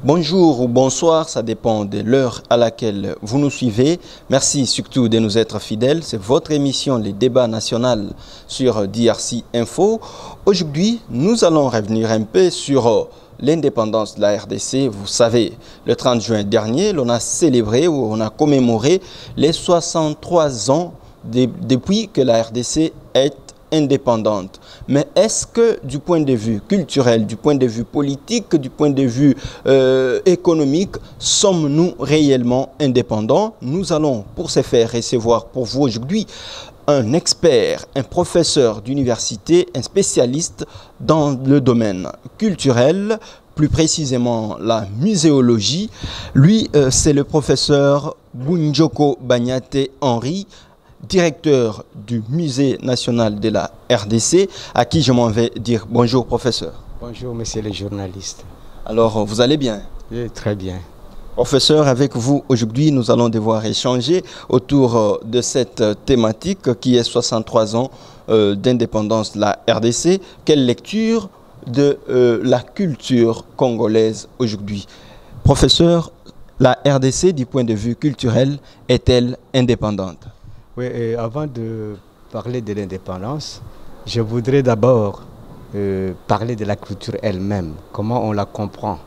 Bonjour ou bonsoir, ça dépend de l'heure à laquelle vous nous suivez. Merci surtout de nous être fidèles. C'est votre émission Les Débats Nationaux sur DRC Info. Aujourd'hui, nous allons revenir un peu sur l'indépendance de la RDC. Vous savez, le 30 juin dernier, on a célébré ou on a commémoré les 63 ans depuis que la RDC est indépendante. Mais est-ce que du point de vue culturel, du point de vue politique, du point de vue économique, sommes-nous réellement indépendants? Nous allons pour ce faire recevoir pour vous aujourd'hui un expert, un professeur d'université, un spécialiste dans le domaine culturel, plus précisément la muséologie. Lui, c'est le professeur Bunjoko Banyate Henry, directeur du Musée national de la RDC, à qui je m'en vais dire bonjour professeur. Bonjour monsieur le journaliste. Alors vous allez bien? Oui, très bien. Professeur, avec vous aujourd'hui nous allons devoir échanger autour de cette thématique qui est 63 ans d'indépendance de la RDC. Quelle lecture de la culture congolaise aujourd'hui? Professeur, la RDC du point de vue culturel est-elle indépendante? Oui, et avant de parler de l'indépendance, je voudrais d'abord parler de la culture elle-même, comment on la comprend.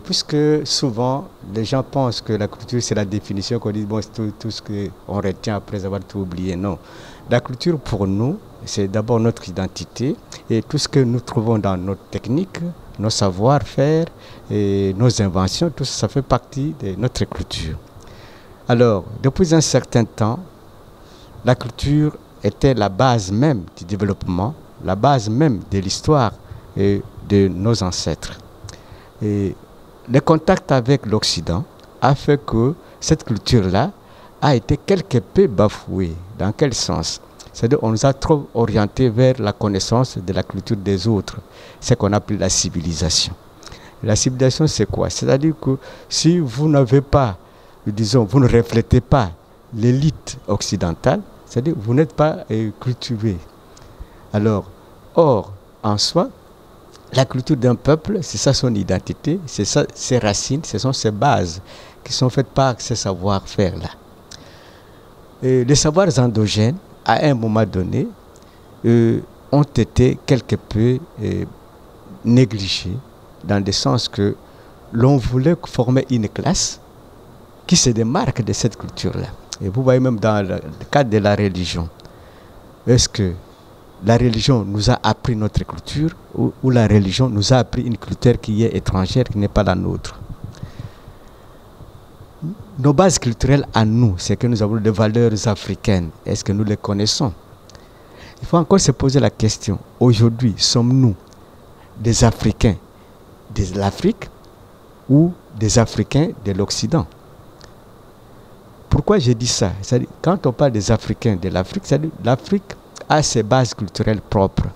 Puisque souvent, les gens pensent que la culture, c'est la définition qu'on dit, bon, c'est tout ce qu'on retient après avoir tout oublié. Non. La culture, pour nous, c'est d'abord notre identité et tout ce que nous trouvons dans notre technique, nos savoir-faire et nos inventions, tout ça, ça fait partie de notre culture. Alors, depuis un certain temps, la culture était la base même du développement, la base même de l'histoire de nos ancêtres. Et le contact avec l'Occident a fait que cette culture-là a été quelque peu bafouée. Dans quel sens? C'est-à-dire qu'on nous a trop orientés vers la connaissance de la culture des autres, ce qu'on appelle la civilisation. La civilisation, c'est quoi? C'est-à-dire que si vous n'avez pas, disons, vous ne reflétez pas l'élite occidentale, c'est-à-dire vous n'êtes pas cultivé. Alors, or, en soi, la culture d'un peuple, c'est ça son identité, c'est ça ses racines, ce sont ses bases qui sont faites par ces savoir-faire-là. Les savoirs endogènes, à un moment donné, ont été quelque peu négligés, dans le sens que l'on voulait former une classe qui se démarque de cette culture-là. Et vous voyez même dans le cadre de la religion, est-ce que la religion nous a appris notre culture ou la religion nous a appris une culture qui est étrangère, qui n'est pas la nôtre? Nos bases culturelles à nous, c'est que nous avons des valeurs africaines. Est-ce que nous les connaissons? Il faut encore se poser la question. Aujourd'hui, sommes-nous des Africains de l'Afrique ou des Africains de l'Occident? Pourquoi je dis ça? Quand on parle des Africains de l'Afrique, l'Afrique a ses bases culturelles propres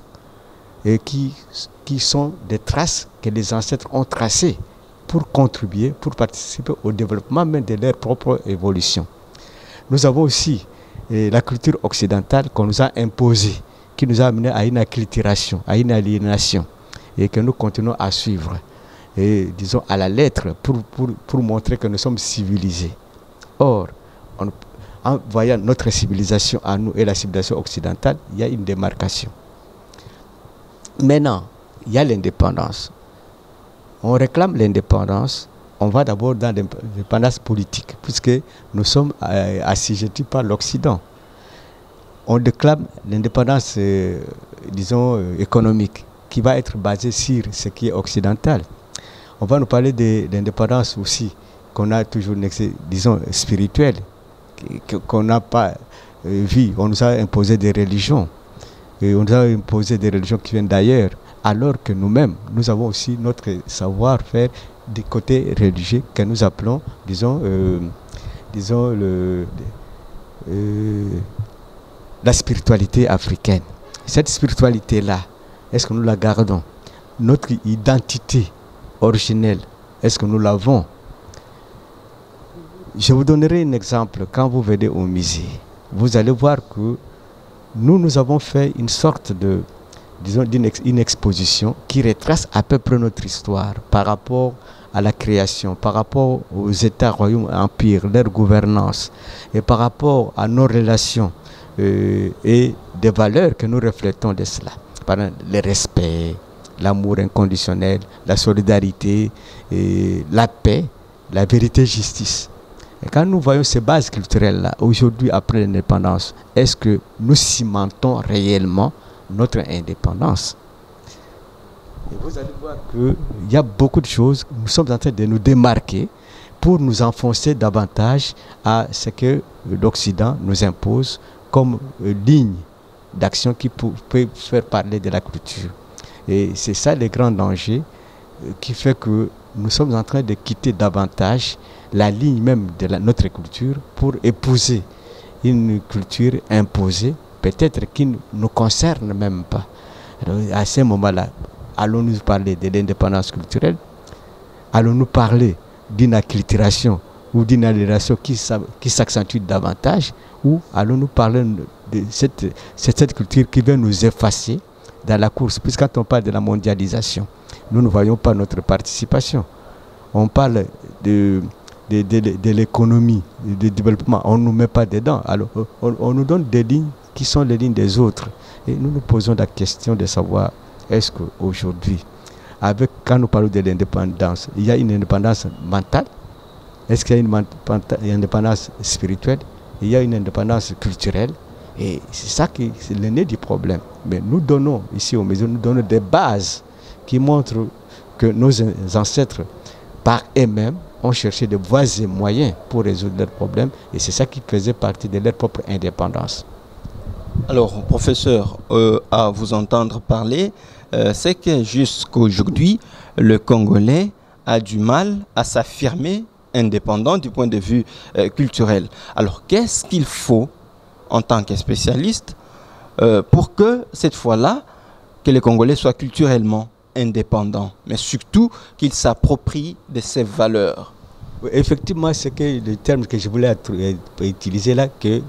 et qui sont des traces que les ancêtres ont tracées pour contribuer, pour participer au développement même de leur propre évolution. Nous avons aussi la culture occidentale qu'on nous a imposée, qui nous a amené à une acculturation, à une aliénation, et que nous continuons à suivre, et disons à la lettre, pour montrer que nous sommes civilisés. Or, en voyant notre civilisation à nous et la civilisation occidentale, il y a une démarcation. Maintenant, il y a l'indépendance. On réclame l'indépendance, on va d'abord dans l'indépendance politique, puisque nous sommes assujettis par l'Occident. On réclame l'indépendance, disons, économique, qui va être basée sur ce qui est occidental. On va nous parler de l'indépendance aussi, qu'on a toujours, disons, spirituelle, qu'on n'a pas vu. On nous a imposé des religions. Et on nous a imposé des religions qui viennent d'ailleurs, alors que nous-mêmes, nous avons aussi notre savoir-faire du côté religieux que nous appelons, disons, la spiritualité africaine. Cette spiritualité-là, est-ce que nous la gardons? Notre identité originelle, est-ce que nous l'avons? Je vous donnerai un exemple. Quand vous venez au musée, vous allez voir que nous avons fait une sorte de, disons, une exposition qui retrace à peu près notre histoire par rapport à la création, par rapport aux États, royaumes, empires, leur gouvernance, et par rapport à nos relations et des valeurs que nous reflétons de cela. Par exemple, le respect, l'amour inconditionnel, la solidarité, la paix, la vérité, justice. Et quand nous voyons ces bases culturelles-là, aujourd'hui, après l'indépendance, est-ce que nous cimentons réellement notre indépendance? Et vous allez voir qu'il y a beaucoup de choses, nous sommes en train de nous démarquer pour nous enfoncer davantage à ce que l'Occident nous impose comme ligne d'action qui peut faire parler de la culture. Et c'est ça le grand danger qui fait que nous sommes en train de quitter davantage la ligne même de notre culture pour épouser une culture imposée, peut-être qui ne nous concerne même pas. Alors, à ce moment-là, allons-nous parler de l'indépendance culturelle? Allons-nous parler d'une acculturation ou d'une aliénation qui s'accentue davantage? Ou allons-nous parler de cette culture qui vient nous effacer dans la course? Puisque quand on parle de la mondialisation, nous ne voyons pas notre participation. On parle de l'économie, du développement, on ne nous met pas dedans. Alors, on nous donne des lignes qui sont les lignes des autres. Et nous nous posons la question de savoir, est-ce qu'aujourd'hui, quand nous parlons de l'indépendance, il y a une indépendance mentale? Est-ce qu'il y a une indépendance spirituelle? Il y a une indépendance culturelle? Et c'est ça qui est le nez du problème. Mais nous donnons, ici au musée, nous donnons des bases qui montrent que nos ancêtres, par eux-mêmes, ont cherché des voies et moyens pour résoudre leurs problèmes. Et c'est ça qui faisait partie de leur propre indépendance. Alors, professeur, à vous entendre parler, c'est que jusqu'aujourd'hui, le Congolais a du mal à s'affirmer indépendant du point de vue culturel. Alors, qu'est-ce qu'il faut, en tant que spécialiste, pour que, cette fois-là, que les Congolais soient culturellement indépendants, mais surtout qu'ils s'approprient de ces valeurs? Effectivement, c'est le terme que je voulais utiliser là, que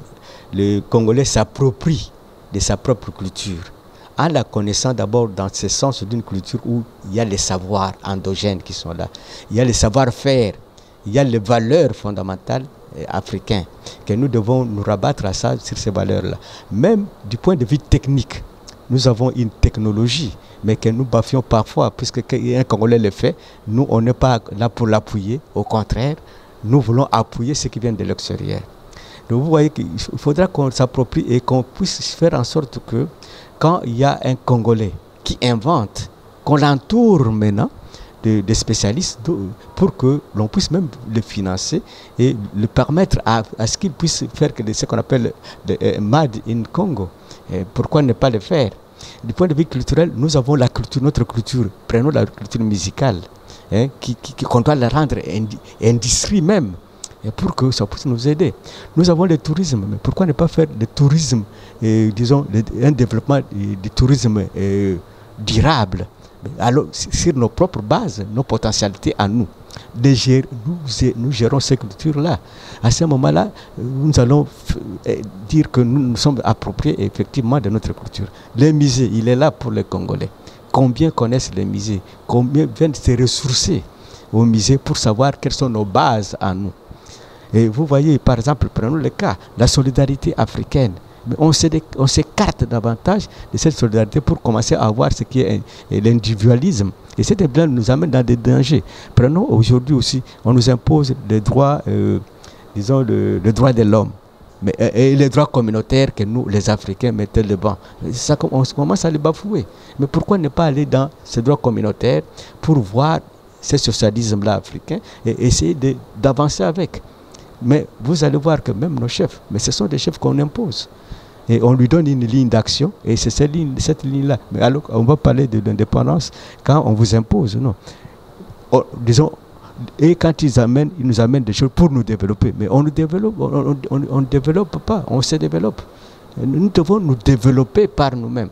le Congolais s'approprie de sa propre culture, en la connaissant d'abord dans ce sens d'une culture où il y a les savoirs endogènes qui sont là, il y a les savoir-faire, il y a les valeurs fondamentales africaines, que nous devons nous rabattre à ça, sur ces valeurs-là. Même du point de vue technique, nous avons une technologie, mais que nous baffions parfois, puisque un Congolais le fait, nous, on n'est pas là pour l'appuyer, au contraire, nous voulons appuyer ce qui vient de l'extérieur. Donc vous voyez qu'il faudra qu'on s'approprie et qu'on puisse faire en sorte que quand il y a un Congolais qui invente, qu'on l'entoure maintenant de spécialistes pour que l'on puisse même le financer et le permettre à ce qu'il puisse faire ce qu'on appelle le Made in Congo. Et pourquoi ne pas le faire? Du point de vue culturel, nous avons la culture, notre culture, prenons la culture musicale, qu'on doit la rendre industrie même, et pour que ça puisse nous aider. Nous avons le tourisme, mais pourquoi ne pas faire le tourisme, disons, un développement du tourisme durable, alors sur nos propres bases, nos potentialités à nous. Nous gérons ces cultures-là. À ce moment-là, nous allons dire que nous nous sommes appropriés effectivement de notre culture. Le musée, il est là pour les Congolais. Combien connaissent les musées? Combien viennent se ressourcer au musée pour savoir quelles sont nos bases à nous? Et vous voyez, par exemple, prenons le cas, la solidarité africaine. Mais on s'écarte davantage de cette solidarité pour commencer à voir ce qui est l'individualisme. Et cet élan nous amène dans des dangers. Prenons aujourd'hui aussi, on nous impose les droits, disons, le droit de l'homme. Et les droits communautaires que nous, les Africains, mettons devant. Ça, on commence à les bafouer. Mais pourquoi ne pas aller dans ces droits communautaires pour voir ce socialisme-là africain et essayer d'avancer avec? Mais vous allez voir que même nos chefs, mais ce sont des chefs qu'on impose. Et on lui donne une ligne d'action, et c'est cette ligne-là. Mais alors, on va parler de l'indépendance quand on vous impose, non. Disons, et quand ils nous amènent des choses pour nous développer. Mais on ne développe pas, on se développe. Nous devons nous développer par nous-mêmes.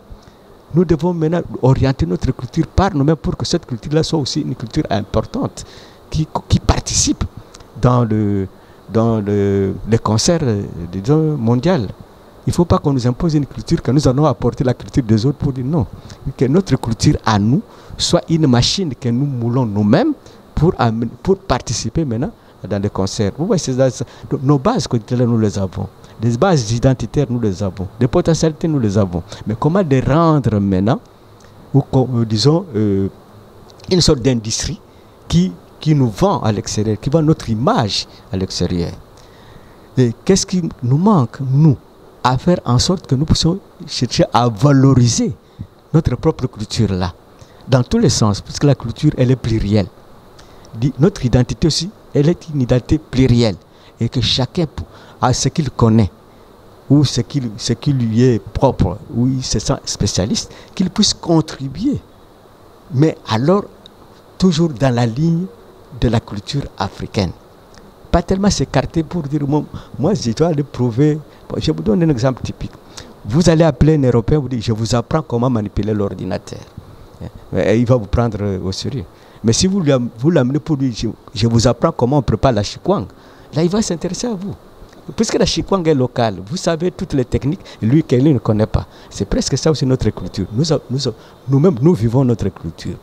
nous devons maintenant orienter notre culture par nous-mêmes pour que cette culture-là soit aussi une culture importante qui participe dans le concert mondial. Il ne faut pas qu'on nous impose une culture, que nous allons apporter la culture des autres pour dire non. Que notre culture à nous soit une machine que nous moulons nous-mêmes pour participer maintenant dans les concerts. Vous voyez, nos bases culturelles, nous les avons. Les bases identitaires, nous les avons. Les potentialités, nous les avons. Mais comment les rendre maintenant, ou disons, une sorte d'industrie qui nous vend à l'extérieur, qui vend notre image à l'extérieur. Et qu'est-ce qui nous manque, nous, à faire en sorte que nous puissions chercher à valoriser notre propre culture là, dans tous les sens, puisque la culture, elle est plurielle. Notre identité aussi, elle est une identité plurielle. Et que chacun a ce qu'il connaît, ou ce qui lui est propre, où il se sent spécialiste, qu'il puisse contribuer. Mais alors, toujours dans la ligne de la culture africaine. Pas tellement s'écarter pour dire, moi je dois le prouver. Je vous donne un exemple typique. Vous allez appeler un Européen, vous dites, je vous apprends comment manipuler l'ordinateur. Il va vous prendre au sérieux. Mais si vous l'amenez pour lui, je vous apprends comment on prépare la chikwang, là il va s'intéresser à vous. Puisque la chikwang est locale, vous savez toutes les techniques, lui, Kelly ne connaît pas. C'est presque ça aussi notre culture. Nous-mêmes, nous vivons notre culture.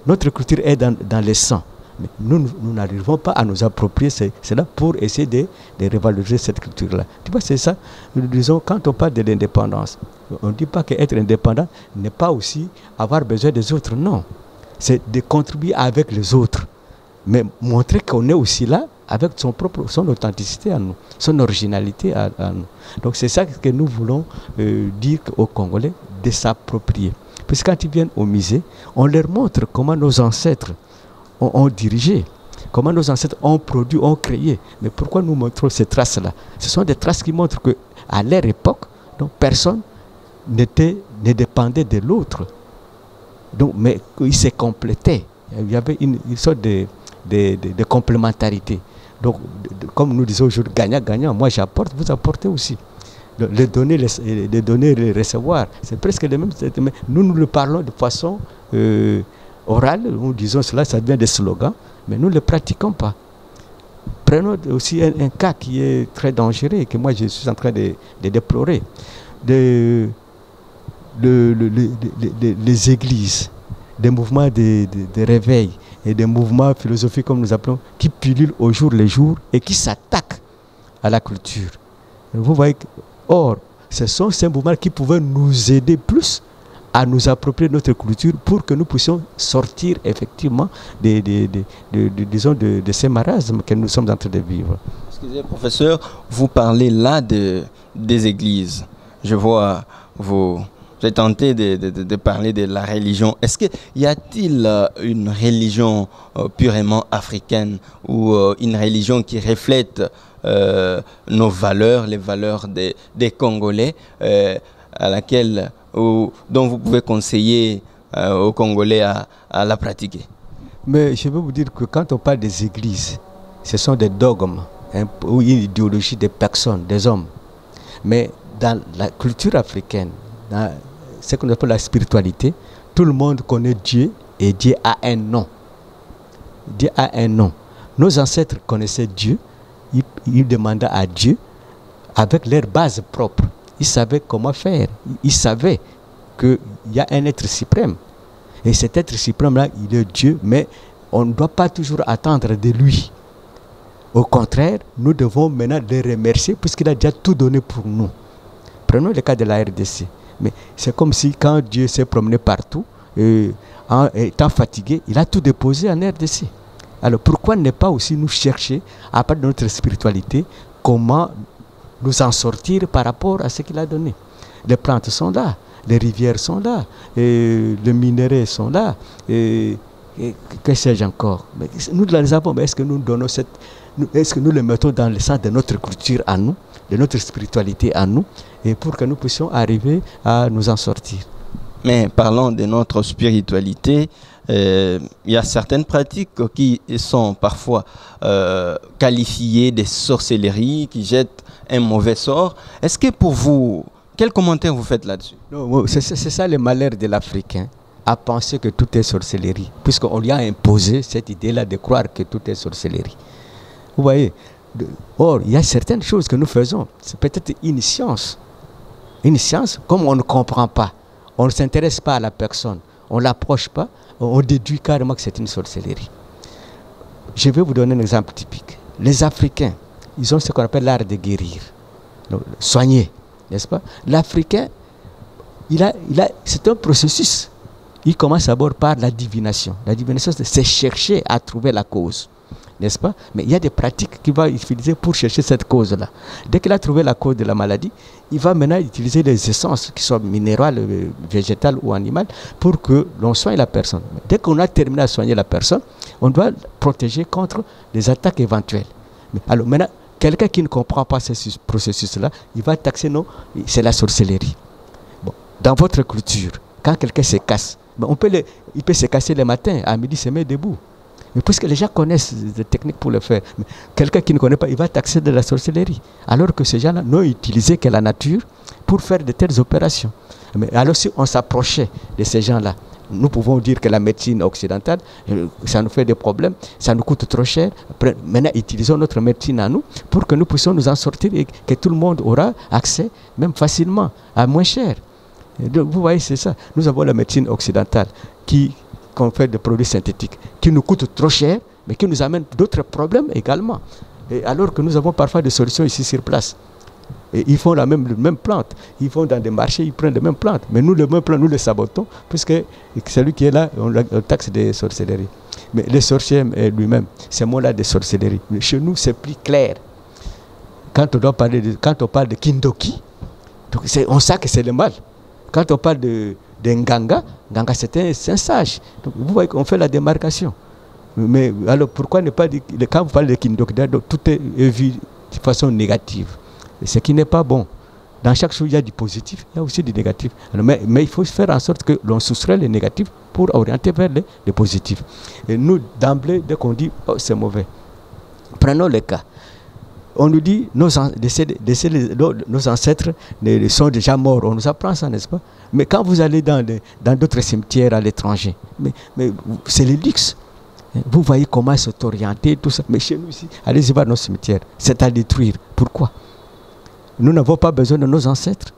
Notre culture est dans le sang. Mais nous n'arrivons pas à nous approprier cela pour essayer de revaloriser cette culture-là. Tu vois, c'est ça. Nous disons, quand on parle de l'indépendance, on ne dit pas qu'être indépendant n'est pas aussi avoir besoin des autres. Non. C'est de contribuer avec les autres. Mais montrer qu'on est aussi là avec son authenticité à nous, son originalité à nous. Donc c'est ça que nous voulons dire aux Congolais, de s'approprier. Parce que quand ils viennent au musée, on leur montre comment nos ancêtres ont dirigé, comment nos ancêtres ont produit, ont créé. Mais pourquoi nous montrons ces traces-là? Ce sont des traces qui montrent qu'à leur époque, donc, personne ne dépendait de l'autre. Donc, mais ils se complétaient. Il y avait une sorte de complémentarité. Donc, comme nous disons aujourd'hui, gagnant-gagnant, moi j'apporte, vous apportez aussi. Les donner, les recevoir, c'est presque le même. Nous le parlons de façon orale, nous disons cela, ça devient des slogans, mais nous ne le pratiquons pas. Prenons aussi un cas qui est très dangereux et que moi je suis en train de déplorer. Les églises, des mouvements de réveil et des mouvements philosophiques, comme nous appelons, qui pullulent au jour le jour et qui s'attaquent à la culture. Vous voyez, or, ce sont ces mouvements qui pouvaient nous aider plus à nous approprier notre culture pour que nous puissions sortir effectivement disons de ces marasmes que nous sommes en train de vivre. Excusez, professeur, vous parlez là des églises. Je vois j'ai tenté de parler de la religion. Est-ce y a-t-il une religion purement africaine ou une religion qui reflète nos valeurs, les valeurs des Congolais, à laquelle dont vous pouvez conseiller aux Congolais à la pratiquer? Mais je veux vous dire que quand on parle des églises, ce sont des dogmes ou une idéologie des personnes, des hommes. Mais dans la culture africaine, dans ce qu'on appelle la spiritualité, tout le monde connaît Dieu et Dieu a un nom. Dieu a un nom. Nos ancêtres connaissaient Dieu, ils demandaient à Dieu avec leur base propre. Ils savaient comment faire. Ils savaient qu'il y a un être suprême. Et cet être suprême-là, il est Dieu, mais on ne doit pas toujours attendre de lui. Au contraire, nous devons maintenant le remercier puisqu'il a déjà tout donné pour nous. Prenons le cas de la RDC. Mais c'est comme si quand Dieu s'est promené partout, en étant fatigué, il a tout déposé en RDC. Alors pourquoi ne pas aussi nous chercher, à part de notre spiritualité, comment nous en sortir par rapport à ce qu'il a donné? Les plantes sont là, les rivières sont là, les minéraux sont là, que sais-je encore. Mais nous les avons, mais est-ce que nous donnons est-ce que nous les mettons dans le sens de notre culture à nous, de notre spiritualité à nous, et pour que nous puissions arriver à nous en sortir? Mais parlons de notre spiritualité. Il y a certaines pratiques qui sont parfois qualifiées de sorcellerie, qui jettent un mauvais sort. Est-ce que pour vous, Quel commentaire vous faites là-dessus? C'est ça le malheur de l'Africain, à penser que tout est sorcellerie, puisqu'on lui a imposé cette idée-là de croire que tout est sorcellerie. Vous voyez? Or, il y a certaines choses que nous faisons, c'est peut-être une science. Une science, comme on ne comprend pas, on ne s'intéresse pas à la personne, on ne l'approche pas, on déduit carrément que c'est une sorcellerie. Je vais vous donner un exemple typique. Les Africains, ils ont ce qu'on appelle l'art de guérir, soigner, n'est-ce pas? L'Africain, c'est un processus. Il commence d'abord par la divination. La divination, c'est chercher à trouver la cause, n'est-ce pas? Mais il y a des pratiques qu'il va utiliser pour chercher cette cause-là. Dès qu'il a trouvé la cause de la maladie, il va maintenant utiliser les essences, qui soient minérales, végétales ou animales, pour que l'on soigne la personne. Dès qu'on a terminé à soigner la personne, on doit protéger contre les attaques éventuelles. Alors maintenant, quelqu'un qui ne comprend pas ce processus-là, il va taxer, non, c'est la sorcellerie. Bon, dans votre culture, quand quelqu'un se casse, il peut se casser le matin, à midi, se met debout. Mais puisque les gens connaissent des techniques pour le faire, quelqu'un qui ne connaît pas, il va taxer de la sorcellerie. Alors que ces gens-là n'ont utilisé que la nature pour faire de telles opérations. Mais alors si on s'approchait de ces gens-là, nous pouvons dire que la médecine occidentale, ça nous fait des problèmes, ça nous coûte trop cher. Maintenant, utilisons notre médecine à nous pour que nous puissions nous en sortir et que tout le monde aura accès, même facilement, à moins cher. Vous voyez, c'est ça. Nous avons la médecine occidentale qu'on fait des produits synthétiques qui nous coûtent trop cher, mais qui nous amènent d'autres problèmes également. Et alors que nous avons parfois des solutions ici sur place. Et ils font la même plante. Ils vont dans des marchés, ils prennent les mêmes plantes. Mais nous, les mêmes plantes, nous les sabotons, puisque celui qui est là, on taxe des sorcelleries. Mais le sorcier lui-même, ces mots-là de sorcellerie. Mais chez nous, c'est plus clair. Quand on parle de Kindoki, donc on sait que c'est le mal. Quand on parle de Nganga, Nganga c'est un sage. Donc, vous voyez qu'on fait la démarcation. Mais alors pourquoi ne pas dire, quand vous parlez de Kindoki, tout est vu de façon négative. Ce qui n'est pas bon. Dans chaque chose, il y a du positif, il y a aussi du négatif. Alors, mais il faut faire en sorte que l'on soustrait les négatifs pour orienter vers les positifs. Et nous, d'emblée, dès qu'on dit oh, c'est mauvais, prenons le cas. On nous dit nos ancêtres sont déjà morts. On nous apprend ça, n'est-ce pas? Mais quand vous allez dans d'autres cimetières à l'étranger, mais c'est le luxe. Vous voyez comment c'est orienté, tout ça. Mais chez nous ici, allez-y voir nos cimetières. C'est à détruire. Pourquoi? Nous n'avons pas besoin de nos ancêtres.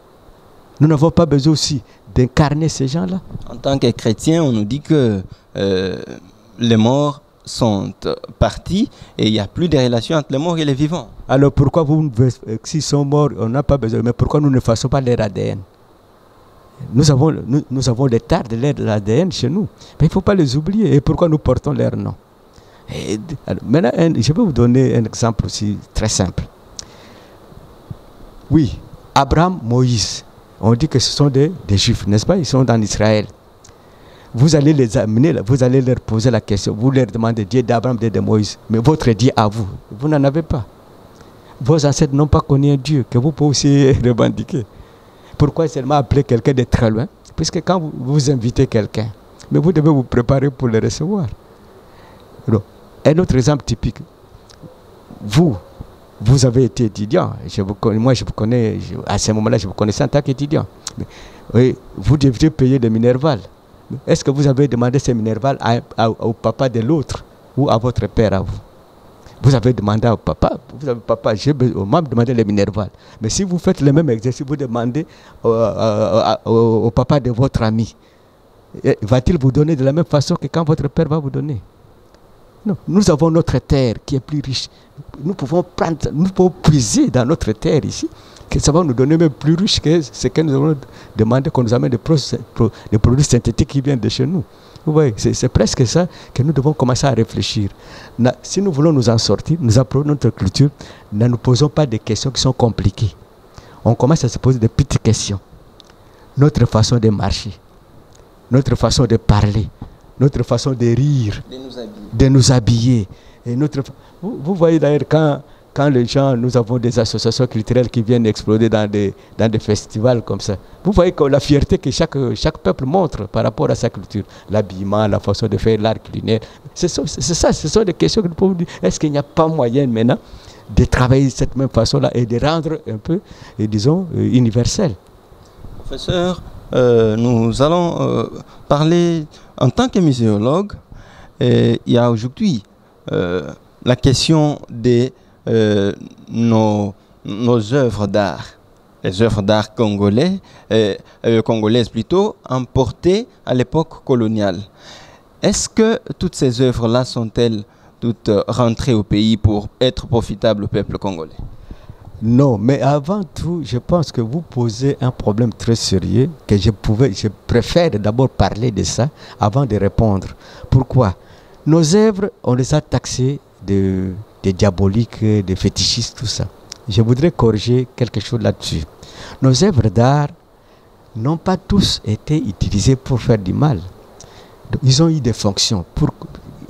Nous n'avons pas besoin aussi d'incarner ces gens-là. En tant que chrétien, on nous dit que les morts sont partis et il n'y a plus de relation entre les morts et les vivants. Alors pourquoi s'ils sont morts, on n'a pas besoin, mais pourquoi nous ne faisons pas leur ADN? Nous avons des tares de l'ADN chez nous, mais il ne faut pas les oublier. Et pourquoi nous portons leur nom? Alors, maintenant, je vais vous donner un exemple aussi très simple. Oui, Abraham, Moïse, on dit que ce sont des Juifs, n'est-ce pas? Ils sont en Israël. Vous allez les amener, vous allez leur poser la question, vous leur demandez Dieu d'Abraham, Dieu de Moïse, mais votre Dieu à vous, vous n'en avez pas. Vos ancêtres n'ont pas connu un Dieu que vous pouvez aussi revendiquer. Pourquoi seulement appeler quelqu'un de très loin? Puisque quand vous invitez quelqu'un, mais vous devez vous préparer pour le recevoir. Alors, un autre exemple typique, vous avez été étudiant, moi je vous connais, à ce moment-là je vous connaissais en tant qu'étudiant. Oui, vous deviez payer le Minerval. Est-ce que vous avez demandé ce Minerval au papa de l'autre ou à votre père à vous? Vous avez demandé au papa, on m'a demandé le Minerval. Mais si vous faites le même exercice, vous demandez au papa de votre ami, va-t-il vous donner de la même façon que quand votre père va vous donner? Non, nous avons notre terre qui est plus riche. Nous pouvons puiser dans notre terre ici, que ça va nous donner même plus riche que ce que nous avons demandé qu'on nous amène des produits synthétiques qui viennent de chez nous. Vous voyez, c'est presque ça que nous devons commencer à réfléchir. Si nous voulons nous en sortir, nous apprenons notre culture, ne nous posons pas des questions qui sont compliquées. On commence à se poser des petites questions. Notre façon de marcher, notre façon de parler, notre façon de rire, de nous habiller. Et vous voyez d'ailleurs quand les gens, nous avons des associations culturelles qui viennent exploser dans des festivals comme ça. Vous voyez que la fierté que chaque peuple montre par rapport à sa culture, l'habillement, la façon de faire l'art culinaire. C'est ça, ce sont des questions que nous pouvons dire. Est-ce qu'il n'y a pas moyen maintenant de travailler de cette même façon-là et de rendre un peu, disons, universel? Professeur, nous allons parler en tant que muséologue. Il y a aujourd'hui la question de nos œuvres d'art. Les œuvres d'art congolaises plutôt, importées à l'époque coloniale. Est-ce que toutes ces œuvres-là sont-elles toutes rentrées au pays pour être profitables au peuple congolais? Non, mais avant tout, je pense que vous posez un problème très sérieux que je préfère d'abord parler de ça avant de répondre. Pourquoi? Nos œuvres, on les a taxées de diaboliques, de fétichistes, tout ça. Je voudrais corriger quelque chose là-dessus. Nos œuvres d'art n'ont pas tous été utilisées pour faire du mal. Ils ont eu des fonctions.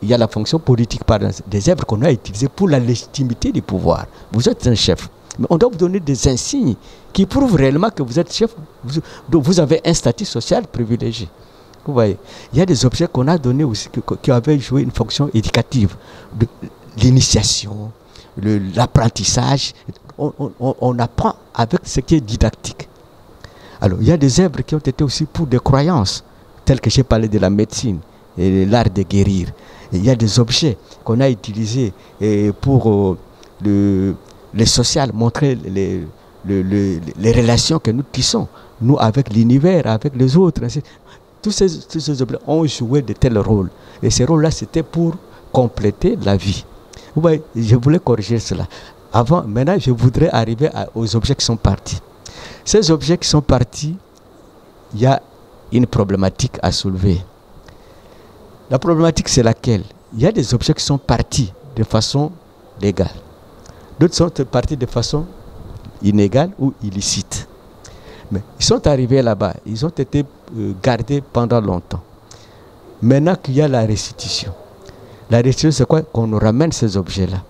Il y a la fonction politique, par exemple, des œuvres qu'on a utilisées pour la légitimité du pouvoir. Vous êtes un chef. Mais on doit vous donner des insignes qui prouvent réellement que vous êtes chef. Vous avez un statut social privilégié. Vous voyez, il y a des objets qu'on a donnés aussi qui avaient joué une fonction éducative. L'initiation, l'apprentissage. On apprend avec ce qui est didactique. Alors, il y a des œuvres qui ont été aussi pour des croyances, telles que j'ai parlé de la médecine et l'art de guérir. Et il y a des objets qu'on a utilisés pour le social, montrer les relations que nous tissons, nous avec l'univers, avec les autres. Tous ces objets ont joué de tels rôles. Et ces rôles-là, c'était pour compléter la vie. Vous voyez, je voulais corriger cela. Maintenant, je voudrais arriver aux objets qui sont partis. Ces objets qui sont partis, il y a une problématique à soulever. La problématique, c'est laquelle? Il y a des objets qui sont partis de façon légale. D'autres sont partis de façon inégale ou illicite. Mais ils sont arrivés là-bas, ils ont été gardés pendant longtemps. Maintenant qu'il y a la restitution. La restitution, c'est quoi? Qu'on nous ramène ces objets-là.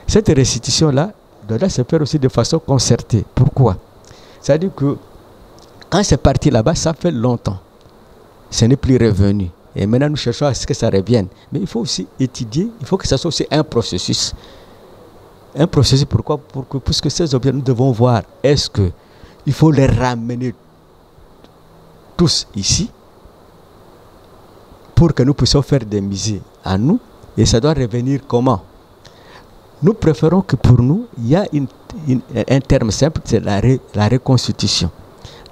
Cette restitution-là doit se faire aussi de façon concertée. Pourquoi? C'est-à-dire que quand c'est parti là-bas, ça fait longtemps. Ce n'est plus revenu. Et maintenant, nous cherchons à ce que ça revienne. Mais il faut aussi étudier, il faut que ça soit aussi un processus. Un processus, pourquoi? Puisque ces objets, nous devons voir, est-ce qu'il faut les ramener tous ici pour que nous puissions faire des musées à nous, et ça doit revenir comment? Nous préférons que pour nous, il y a un terme simple, c'est la reconstitution.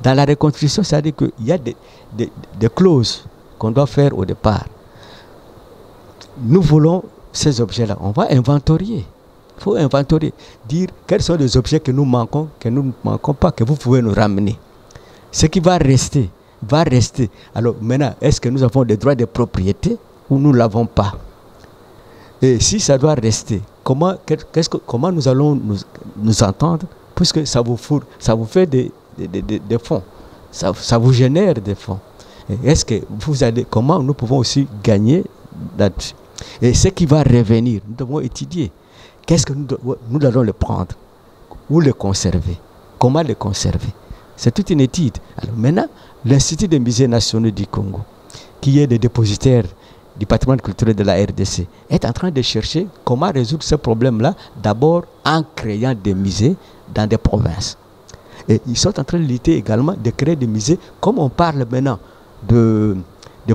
Dans la reconstitution, c'est-à-dire qu'il y a des clauses qu'on doit faire au départ. Nous voulons ces objets-là, on va inventorier. Il faut inventorier, dire quels sont les objets que nous ne manquons pas, que vous pouvez nous ramener. Ce qui va rester, va rester. Alors maintenant, est-ce que nous avons des droits de propriété ou nous ne l'avons pas? Et si ça doit rester, comment nous allons nous entendre, puisque ça vous fait des fonds, ça vous génère des fonds. Est-ce que comment nous pouvons aussi gagner là-dessus? Et ce qui va revenir, nous devons étudier. Qu'est-ce que nous allons le prendre? Où le conserver? Comment le conserver? C'est toute une étude. Alors maintenant, l'Institut des musées nationaux du Congo, qui est le dépositaire du patrimoine culturel de la RDC, est en train de chercher comment résoudre ce problème-là, d'abord en créant des musées dans des provinces. Et ils sont en train de lutter également de créer des musées, comme on parle maintenant de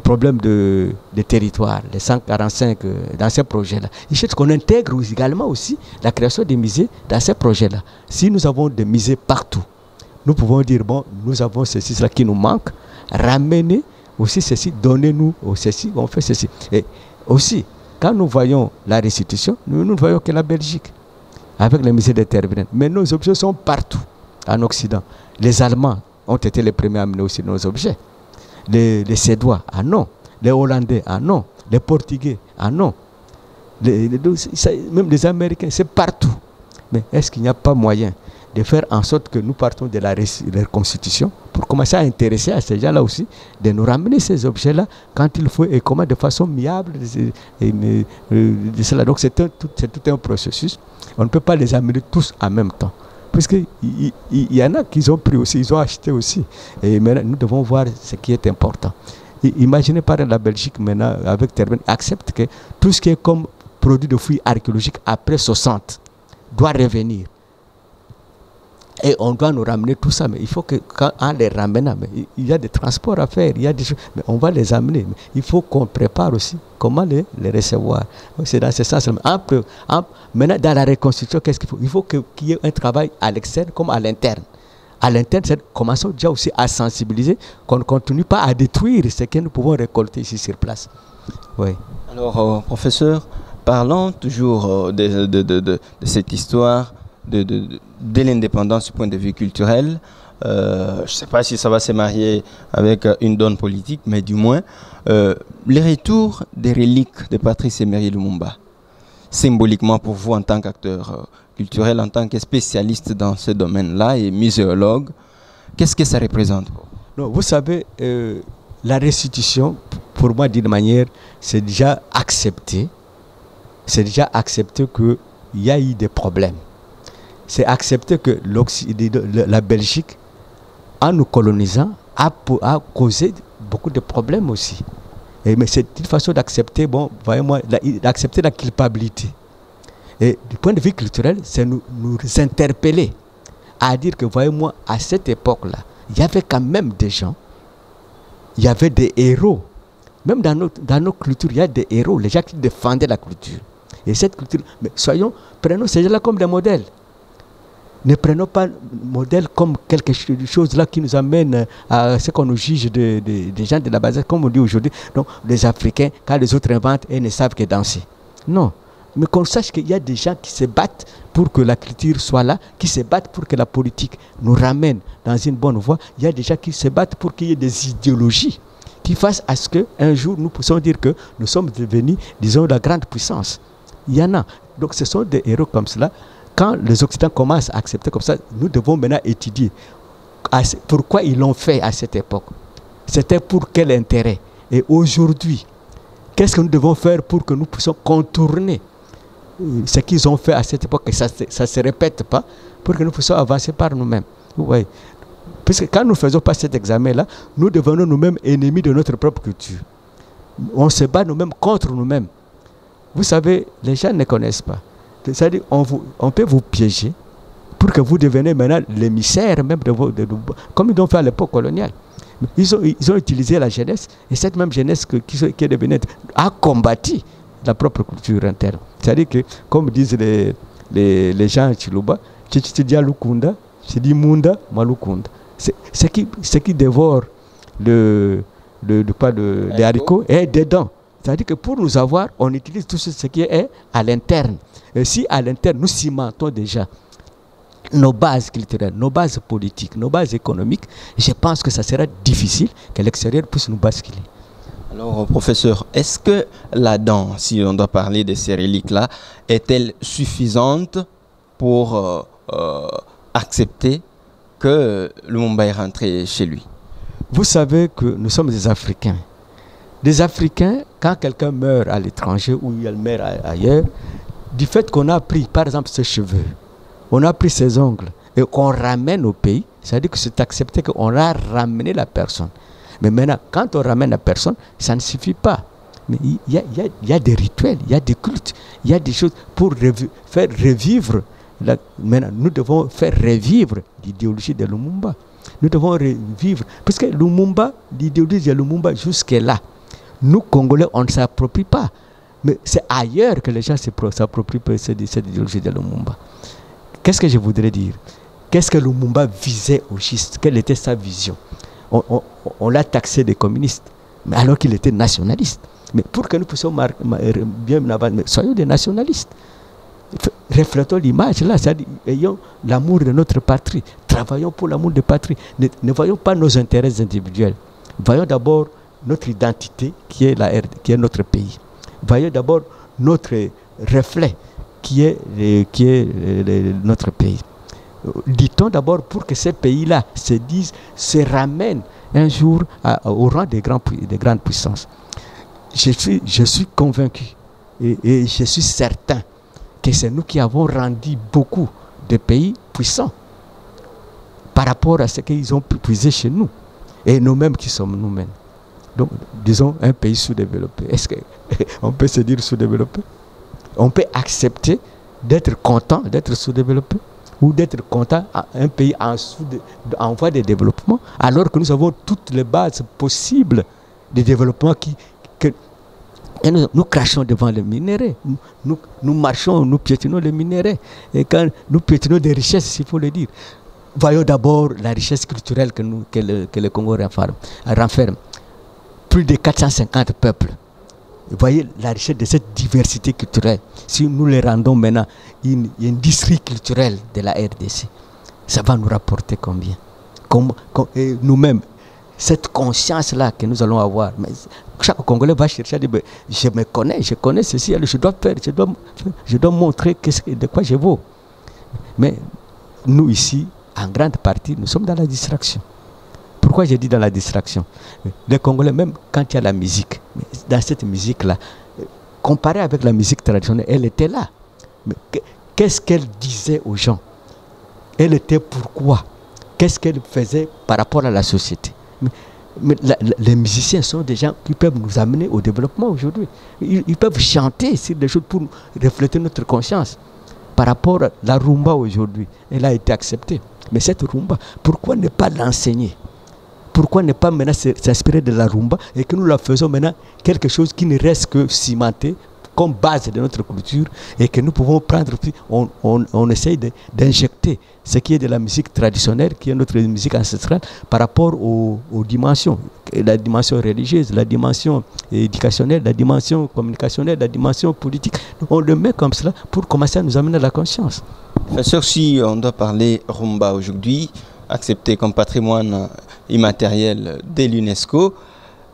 problèmes de territoire, les 145 dans ces projets-là. Il cherche qu'on intègre également aussi la création des musées dans ces projets-là. Si nous avons des musées partout, nous pouvons dire, bon, nous avons ceci, cela qui nous manque, ramenez aussi ceci, donnez-nous ceci, on fait ceci. Et aussi, quand nous voyons la restitution, nous ne voyons que la Belgique, avec les musées d'intervenants. Mais nos objets sont partout en Occident. Les Allemands ont été les premiers à amener aussi nos objets. Les Suédois, ah non. Les Hollandais, ah non. Les Portugais, ah non. Même les Américains, c'est partout. Mais est-ce qu'il n'y a pas moyen de faire en sorte que nous partons de la reconstitution pour commencer à intéresser à ces gens-là aussi, de nous ramener ces objets-là quand il faut et comment de façon miable. Donc c'est tout un processus. On ne peut pas les amener tous en même temps. Parce qu'il y en a qui ont pris aussi, ils ont acheté aussi. Et maintenant, nous devons voir ce qui est important. Et imaginez par exemple la Belgique maintenant, avec Terben, accepte que tout ce qui est comme produit de fouilles archéologiques après 60 doit revenir. Et on doit nous ramener tout ça, mais il faut que quand on les ramène, il y a des transports à faire, il y a des choses, mais on va les amener. Mais il faut qu'on prépare aussi comment les recevoir. C'est dans ce sens. Maintenant, dans la reconstruction, qu'est-ce qu'il faut? Il faut qu'il y ait un travail à l'externe comme à l'interne. À l'interne, commençons déjà aussi à sensibiliser, qu'on ne continue pas à détruire ce que nous pouvons récolter ici sur place. Oui. Alors, professeur, parlons toujours de cette histoire de l'indépendance du point de vue culturel. Je ne sais pas si ça va se marier avec une donne politique, mais du moins, les retours des reliques de Patrice Emery Lumumba, symboliquement pour vous en tant qu'acteur culturel, en tant que spécialiste dans ce domaine-là et muséologue, qu'est-ce que ça représente? Non, vous savez, la restitution, pour moi, d'une manière, c'est déjà accepté. C'est déjà accepté qu'il y a eu des problèmes. C'est accepté que la Belgique, en nous colonisant, a causé beaucoup de problèmes aussi. Mais c'est une façon d'accepter, bon, voyez-moi, d'accepter la culpabilité. Et du point de vue culturel, c'est nous interpeller à dire que, voyez-moi, à cette époque-là, il y avait quand même des gens, il y avait des héros. Même dans nos cultures, il y a des héros, les gens qui défendaient la culture. Et cette culture, mais prenons ces gens-là comme des modèles. Ne prenons pas le modèle comme quelque chose là qui nous amène à ce qu'on nous juge des gens de la base, comme on dit aujourd'hui. Donc, les Africains, quand les autres inventent, ils ne savent que danser. Non. Mais qu'on sache qu'il y a des gens qui se battent pour que la culture soit là, qui se battent pour que la politique nous ramène dans une bonne voie. Il y a des gens qui se battent pour qu'il y ait des idéologies qui fassent à ce qu'un jour nous puissions dire que nous sommes devenus, disons, la grande puissance. Il y en a. Donc ce sont des héros comme cela. Quand les Occidentaux commencent à accepter comme ça, nous devons maintenant étudier pourquoi ils l'ont fait à cette époque. C'était pour quel intérêt? Et aujourd'hui, qu'est-ce que nous devons faire pour que nous puissions contourner ce qu'ils ont fait à cette époque, et ça ne se répète pas, pour que nous puissions avancer par nous-mêmes. Oui. Puisque quand nous ne faisons pas cet examen-là, nous devenons nous-mêmes ennemis de notre propre culture. On se bat nous-mêmes contre nous-mêmes. Vous savez, les gens ne connaissent pas. C'est-à-dire, on peut vous piéger pour que vous deveniez maintenant l'émissaire même comme ils l'ont fait à l'époque coloniale. Ils ont utilisé la jeunesse, et cette même jeunesse qui est devenue a combattu la propre culture interne. C'est-à-dire que, comme disent les gens à Chiluba, Chichidia Lukunda, Chidi Munda, Malukunda. Ce qui dévore les haricots est dedans. C'est-à-dire que pour nous avoir, on utilise tout ce qui est à l'interne. Et si à l'interne, nous cimentons déjà nos bases culturelles, nos bases politiques, nos bases économiques, je pense que ça sera difficile que l'extérieur puisse nous basculer. Alors, professeur, est-ce que la danse, si on doit parler de ces reliques-là, est-elle suffisante pour accepter que Lumumba est rentré chez lui? Vous savez que nous sommes des Africains. Des Africains, quand quelqu'un meurt à l'étranger ou il meurt ailleurs, du fait qu'on a pris, par exemple, ses cheveux, on a pris ses ongles et qu'on ramène au pays, c'est-à-dire que c'est accepté qu'on a ramené la personne. Mais maintenant, quand on ramène la personne, ça ne suffit pas. Mais il y a des rituels, il y a des cultes, il y a des choses pour faire revivre. Maintenant, nous devons faire revivre l'idéologie de Lumumba. Nous devons revivre. Parce que Lumumba, l'idéologie de Lumumba, jusque-là, nous, Congolais, on ne s'approprie pas. Mais c'est ailleurs que les gens s'approprient cette idéologie de Lumumba. Qu'est-ce que je voudrais dire? Qu'est-ce que Lumumba visait au juste? Quelle était sa vision? On l'a taxé de communiste, mais alors qu'il était nationaliste. Mais pour que nous puissions bien avancer, soyons des nationalistes. Reflétons l'image là, c'est-à-dire ayons l'amour de notre patrie, travaillons pour l'amour de patrie. Ne voyons pas nos intérêts individuels. Voyons d'abord notre identité qui est notre pays. Voyons d'abord notre reflet qui est notre pays. Dit-on d'abord pour que ces pays-là se ramènent un jour au rang des grandes puissances. Je suis convaincu et je suis certain que c'est nous qui avons rendu beaucoup de pays puissants par rapport à ce qu'ils ont puisé chez nous. Et nous-mêmes qui sommes nous-mêmes. Donc, disons, un pays sous-développé. Est-ce qu'on peut se dire sous-développé? On peut accepter d'être content d'être sous-développé? ou d'être content à un pays en voie de développement, alors que nous avons toutes les bases possibles de développement et nous crachons devant les minéraux. Nous marchons, nous piétinons les minéraux. Et quand nous piétinons des richesses, s'il faut le dire, voyons d'abord la richesse culturelle que le Congo renferme. Plus de 450 peuples. Vous voyez la richesse de cette diversité culturelle. Si nous les rendons maintenant une industrie culturelle de la RDC, ça va nous rapporter combien? Et nous-mêmes, cette conscience-là que nous allons avoir, mais chaque Congolais va chercher à dire, je me connais, je connais ceci, je dois faire, je dois montrer de quoi je vaux. Mais nous ici, en grande partie, nous sommes dans la distraction. Pourquoi j'ai dit dans la distraction? Les Congolais, même quand il y a la musique, dans cette musique-là, comparée avec la musique traditionnelle, elle était là. Mais qu'est-ce qu'elle disait aux gens? Elle était pourquoi? Qu'est-ce qu'elle faisait par rapport à la société? Mais les musiciens sont des gens qui peuvent nous amener au développement aujourd'hui. Ils peuvent chanter sur des choses pour refléter notre conscience. Par rapport à la rumba aujourd'hui, elle a été acceptée. Mais cette rumba, pourquoi ne pas l'enseigner? Pourquoi ne pas maintenant s'inspirer de la rumba et que nous la faisons maintenant quelque chose qui ne reste que cimenté comme base de notre culture et que nous pouvons prendre, on essaye d'injecter ce qui est de la musique traditionnelle, qui est notre musique ancestrale, par rapport aux dimensions, la dimension religieuse, la dimension éducationnelle, la dimension communicationnelle, la dimension politique. On le met comme cela pour commencer à nous amener à la conscience. Bien sûr, si on doit parler rumba aujourd'hui, accepté comme patrimoine immatériel de l'UNESCO,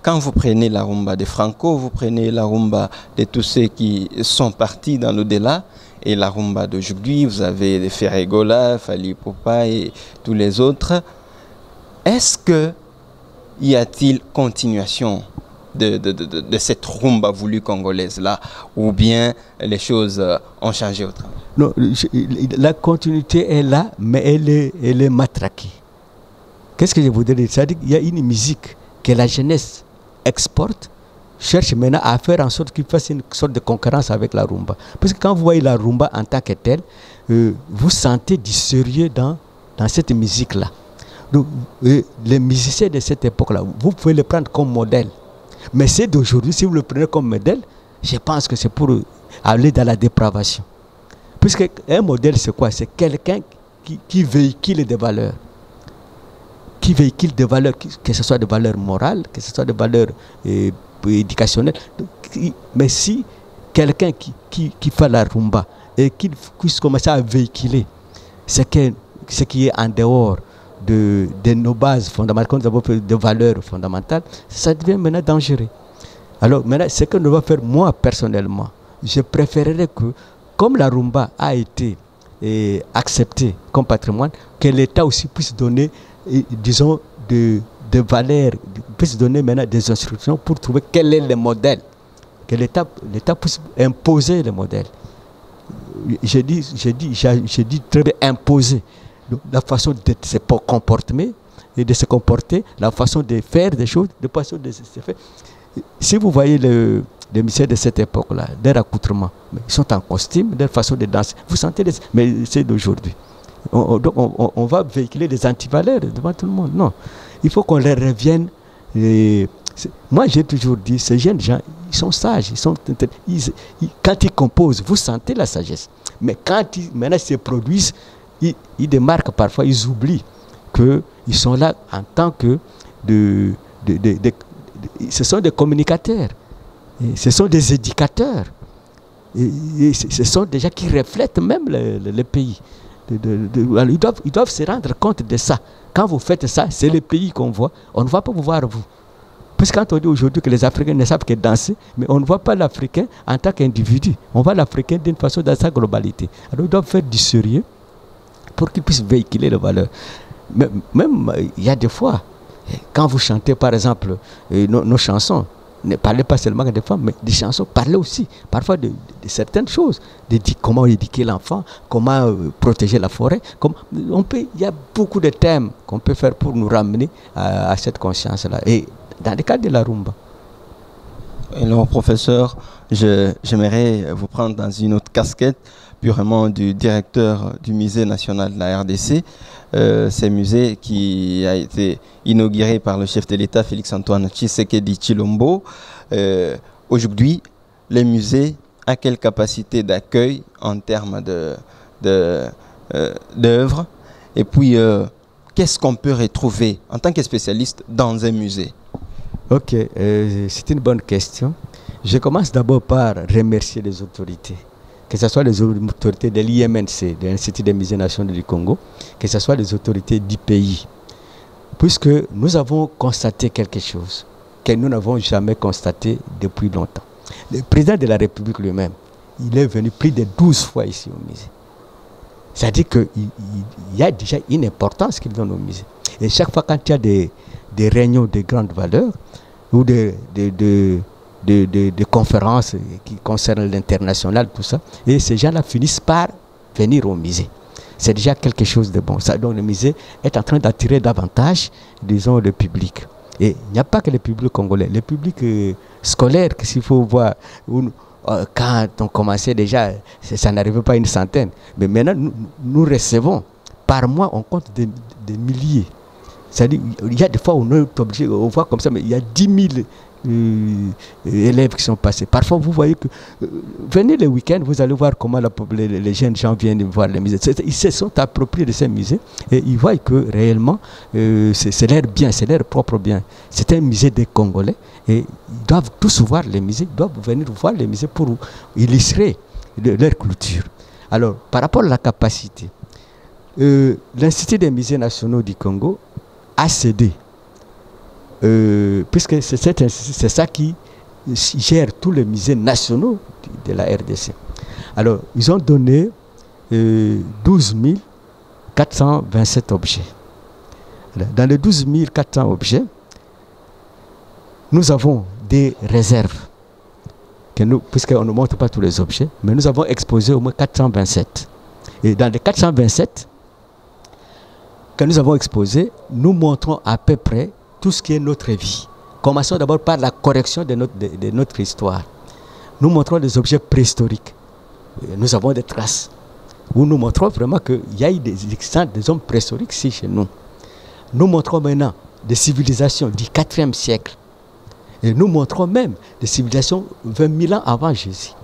quand vous prenez la rumba de Franco, vous prenez la rumba de tous ceux qui sont partis dans l'au-delà, et la rumba d'aujourd'hui, vous avez les Ferregola, Fally Ipupa et tous les autres. Est-ce que y a-t-il continuation de cette rumba voulue congolaise-là, ou bien les choses ont changé autrement? Non, la continuité est là, mais elle est matraquée. Qu'est-ce que je voudrais dire? C'est-à-dire qu'il y a une musique que la jeunesse exporte, cherche maintenant à faire en sorte qu'il fasse une sorte de concurrence avec la rumba. Parce que quand vous voyez la rumba en tant que telle, vous sentez du sérieux dans cette musique-là. Donc, les musiciens de cette époque-là, vous pouvez les prendre comme modèle. Mais c'est d'aujourd'hui, si vous le prenez comme modèle, je pense que c'est pour aller dans la dépravation. Puisque un modèle, c'est quoi? C'est quelqu'un qui véhicule des valeurs. Qui véhicule des valeurs, que ce soit des valeurs morales, que ce soit des valeurs éducationnelles. Mais si quelqu'un qui fait la rumba et qu'il puisse commencer à véhiculer ce qui est en dehors de nos bases fondamentales, quand nous avons fait des valeurs fondamentales, ça devient maintenant dangereux. Alors maintenant, ce que nous devons faire, moi personnellement, je préférerais que, comme la rumba a été acceptée comme patrimoine, que l'État aussi puisse donner, disons, de valeurs, puisse donner maintenant des instructions pour trouver quel est le modèle, que l'État puisse imposer le modèle. J'ai dit très bien imposer. Donc, la façon de se comporter et de se comporter, la façon de faire des choses, la façon de se faire. Si vous voyez les musiciens de cette époque-là, leur accoutrement, ils sont en costume, leur façon de danser, vous sentez, mais c'est d'aujourd'hui. On va véhiculer des antivaleurs devant tout le monde. Non, il faut qu'on leur revienne. Moi, j'ai toujours dit, ces jeunes gens, ils sont sages, quand ils composent, vous sentez la sagesse. Mais quand maintenant ils se produisent, ils démarquent parfois, ils oublient qu'ils sont là en tant que ce sont des communicateurs, et ce sont des éducateurs, et ce sont des gens qui reflètent même le pays. Ils doivent se rendre compte de ça. Quand vous faites ça, c'est le pays qu'on voit, on ne va pas vous voir vous. Parce que quand on dit aujourd'hui que les Africains ne savent que danser, mais on ne voit pas l'Africain en tant qu'individu, on voit l'Africain d'une façon dans sa globalité. Alors ils doivent faire du sérieux pour qu'ils puissent véhiculer les valeurs. Même, il y a des fois, quand vous chantez par exemple nos chansons, ne parlez pas seulement des femmes, mais des chansons, parlez aussi parfois de certaines choses, de comment éduquer l'enfant, comment protéger la forêt. Il y a beaucoup de thèmes qu'on peut faire pour nous ramener à cette conscience-là. Et dans le cadre de la rumba. Alors, professeur, j'aimerais vous prendre dans une autre casquette, purement du directeur du musée national de la RDC. C'est un musée qui a été inauguré par le chef de l'État Félix-Antoine Tshisekedi Tshilombo. Aujourd'hui, le musée a quelle capacité d'accueil en termes d'œuvres? Et puis, qu'est-ce qu'on peut retrouver en tant que spécialiste dans un musée? Ok, c'est une bonne question. Je commence d'abord par remercier les autorités, que ce soit les autorités de l'IMNC, de l'Institut des musées nationaux du Congo, que ce soit les autorités du pays, puisque nous avons constaté quelque chose que nous n'avons jamais constaté depuis longtemps. Le président de la République lui-même, il est venu plus de 12 fois ici au musée. C'est-à-dire qu'il y a déjà une importance qu'il donne au musée. Et chaque fois quand il y a des réunions de grande valeur ou des conférences qui concernent l'international, tout ça, et ces gens-là finissent par venir au musée. C'est déjà quelque chose de bon. Ça, donc le musée est en train d'attirer davantage, disons, le public. Et il n'y a pas que le public congolais, le public scolaire, s'il faut voir, quand on commençait déjà, ça n'arrivait pas à une centaine. Mais maintenant, nous recevons, par mois, on compte des milliers. C'est-à-dire, il y a des fois où on est obligé, on voit comme ça, mais il y a 10 000 élèves qui sont passés. Parfois, vous voyez que, venez le week-end, vous allez voir comment les jeunes gens viennent voir les musées. Ils se sont appropriés de ces musées et ils voient que réellement, c'est leur bien, c'est leur propre bien. C'est un musée des Congolais et ils doivent tous voir les musées, ils doivent venir voir les musées pour illustrer leur culture. Alors, par rapport à la capacité, l'Institut des musées nationaux du Congo a cédé, puisque c'est ça qui gère tous les musées nationaux de la RDC. Alors, ils ont donné 12 427 objets. Dans les 12 400 objets, nous avons des réserves, puisqu'on ne montre pas tous les objets, mais nous avons exposé au moins 427. Et dans les 427, que nous avons exposé, nous montrons à peu près tout ce qui est notre vie. Commençons d'abord par la correction de notre histoire. Nous montrons des objets préhistoriques. Nous avons des traces où nous montrons vraiment qu'il y a eu des hommes préhistoriques ici chez nous. Nous montrons maintenant des civilisations du 4e siècle. Et nous montrons même des civilisations 20 000 ans avant Jésus.